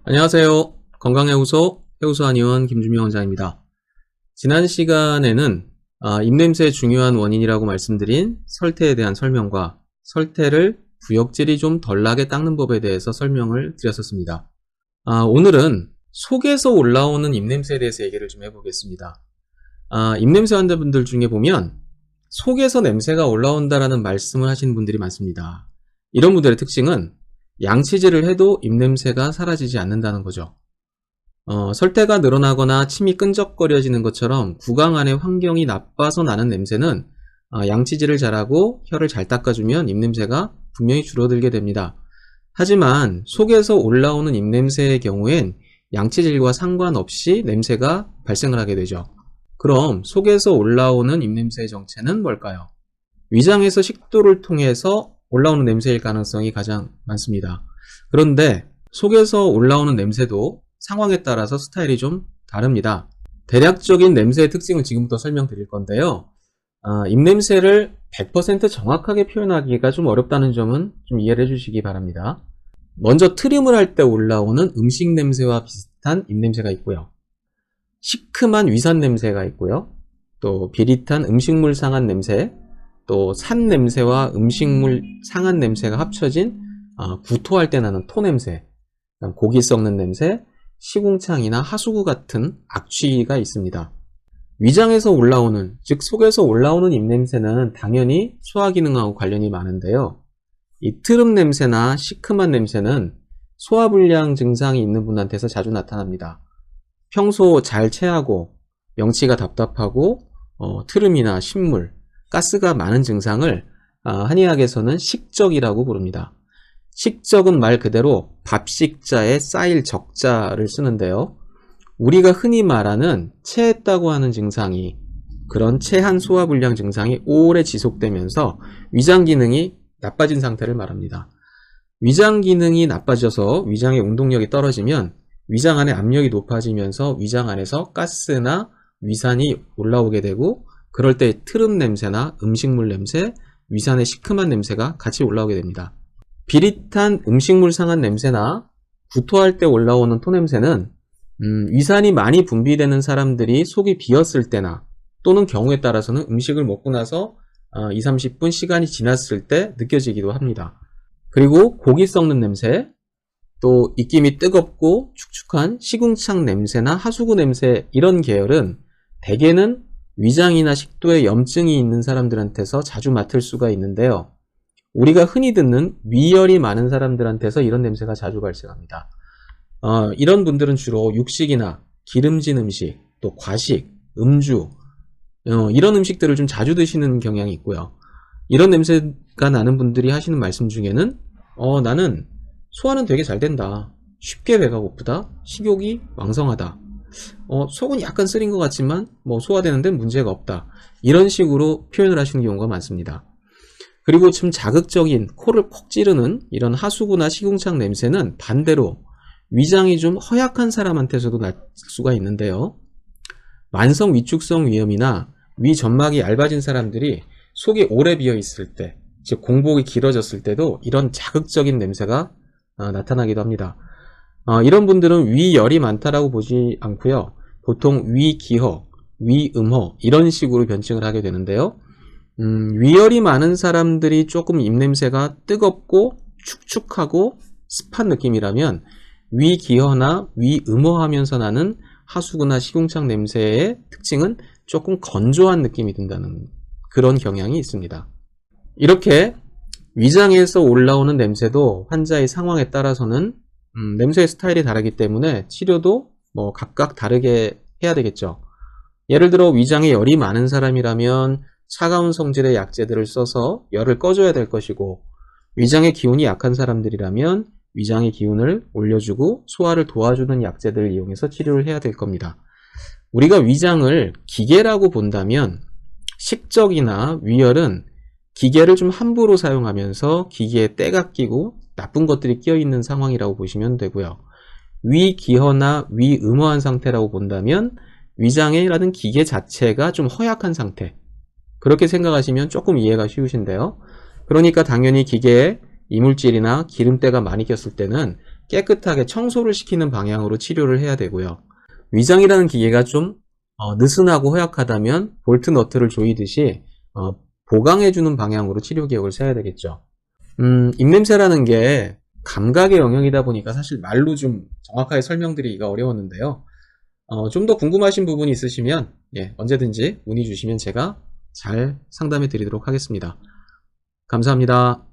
안녕하세요. 건강해우소 해우소 한의원 김준명 원장입니다. 지난 시간에는 입냄새의 중요한 원인이라고 말씀드린 설태에 대한 설명과 설태를 부역질이 좀 덜 나게 닦는 법에 대해서 설명을 드렸었습니다. 오늘은 속에서 올라오는 입냄새에 대해서 얘기를 좀 해보겠습니다. 입냄새 환자분들 중에 보면 속에서 냄새가 올라온다라는 말씀을 하시는 분들이 많습니다. 이런 분들의 특징은 양치질을 해도 입냄새가 사라지지 않는다는 거죠. 설태가 늘어나거나 침이 끈적거려지는 것처럼 구강 안의 환경이 나빠서 나는 냄새는 양치질을 잘하고 혀를 잘 닦아주면 입냄새가 분명히 줄어들게 됩니다. 하지만 속에서 올라오는 입냄새의 경우엔 양치질과 상관없이 냄새가 발생을 하게 되죠. 그럼 속에서 올라오는 입냄새의 정체는 뭘까요? 위장에서 식도를 통해서 올라오는 냄새일 가능성이 가장 많습니다. 그런데 속에서 올라오는 냄새도 상황에 따라서 스타일이 좀 다릅니다. 대략적인 냄새의 특징을 지금부터 설명드릴 건데요. 입냄새를 100% 정확하게 표현하기가 좀 어렵다는 점은 좀 이해를 해주시기 바랍니다. 먼저 트림을 할 때 올라오는 음식 냄새와 비슷한 입냄새가 있고요. 시큼한 위산 냄새가 있고요. 또 비릿한 음식물 상한 냄새, 또 산 냄새와 음식물 상한 냄새가 합쳐진 구토할 때 나는 토 냄새, 고기 썩는 냄새, 시궁창이나 하수구 같은 악취가 있습니다. 위장에서 올라오는, 즉 속에서 올라오는 입냄새는 당연히 소화 기능하고 관련이 많은데요. 이 트름 냄새나 시큼한 냄새는 소화불량 증상이 있는 분한테서 자주 나타납니다. 평소 잘 체하고 명치가 답답하고 트름이나 신물, 가스가 많은 증상을 한의학에서는 식적이라고 부릅니다. 식적은 말 그대로 밥식자에 쌓일 적자를 쓰는데요. 우리가 흔히 말하는 체했다고 하는 증상이, 그런 체한 소화불량 증상이 오래 지속되면서 위장 기능이 나빠진 상태를 말합니다. 위장 기능이 나빠져서 위장의 운동력이 떨어지면 위장 안에 압력이 높아지면서 위장 안에서 가스나 위산이 올라오게 되고, 그럴 때 트름 냄새나 음식물 냄새, 위산의 시큼한 냄새가 같이 올라오게 됩니다. 비릿한 음식물 상한 냄새나 구토할 때 올라오는 토 냄새는 위산이 많이 분비되는 사람들이 속이 비었을 때나 또는 경우에 따라서는 음식을 먹고 나서 20-30분 시간이 지났을 때 느껴지기도 합니다. 그리고 고기 썩는 냄새, 또 입김이 뜨겁고 축축한 시궁창 냄새나 하수구 냄새, 이런 계열은 대개는 위장이나 식도에 염증이 있는 사람들한테서 자주 맡을 수가 있는데요. 우리가 흔히 듣는 위열이 많은 사람들한테서 이런 냄새가 자주 발생합니다. 이런 분들은 주로 육식이나 기름진 음식, 또 과식, 음주, 이런 음식들을 좀 자주 드시는 경향이 있고요. 이런 냄새가 나는 분들이 하시는 말씀 중에는 나는 소화는 되게 잘 된다, 쉽게 배가 고프다, 식욕이 왕성하다, 속은 약간 쓰린 것 같지만 소화되는 데는 문제가 없다, 이런 식으로 표현을 하시는 경우가 많습니다. 그리고 좀 자극적인 코를 콕 찌르는 이런 하수구나 시궁창 냄새는 반대로 위장이 좀 허약한 사람한테서도 날 수가 있는데요. 만성 위축성 위염이나 위 점막이 얇아진 사람들이 속이 오래 비어 있을 때, 즉 공복이 길어졌을 때도 이런 자극적인 냄새가 나타나기도 합니다. 이런 분들은 위열이 많다라고 보지 않고요. 보통 위기허, 위음허, 이런 식으로 변증을 하게 되는데요. 위열이 많은 사람들이 조금 입냄새가 뜨겁고 축축하고 습한 느낌이라면, 위기허나 위음허 하면서 나는 하수구나 시궁창 냄새의 특징은 조금 건조한 느낌이 든다는 그런 경향이 있습니다. 이렇게 위장에서 올라오는 냄새도 환자의 상황에 따라서는 냄새의 스타일이 다르기 때문에 치료도 각각 다르게 해야 되겠죠. 예를 들어 위장에 열이 많은 사람이라면 차가운 성질의 약재들을 써서 열을 꺼줘야 될 것이고, 위장의 기운이 약한 사람들이라면 위장의 기운을 올려주고 소화를 도와주는 약재들을 이용해서 치료를 해야 될 겁니다. 우리가 위장을 기계라고 본다면 식적이나 위열은 기계를 좀 함부로 사용하면서 기계에 때가 끼고 나쁜 것들이 끼어있는 상황이라고 보시면 되고요. 위기허나 위음허한 상태라고 본다면 위장이라는 기계 자체가 좀 허약한 상태, 그렇게 생각하시면 조금 이해가 쉬우신데요. 그러니까 당연히 기계에 이물질이나 기름때가 많이 꼈을 때는 깨끗하게 청소를 시키는 방향으로 치료를 해야 되고요. 위장이라는 기계가 좀 느슨하고 허약하다면 볼트 너트를 조이듯이 보강해주는 방향으로 치료 계획을 세워야 되겠죠. 입냄새라는 게 감각의 영역이다 보니까 사실 말로 좀 정확하게 설명드리기가 어려웠는데요. 좀 더 궁금하신 부분이 있으시면 언제든지 문의 주시면 제가 잘 상담해 드리도록 하겠습니다. 감사합니다.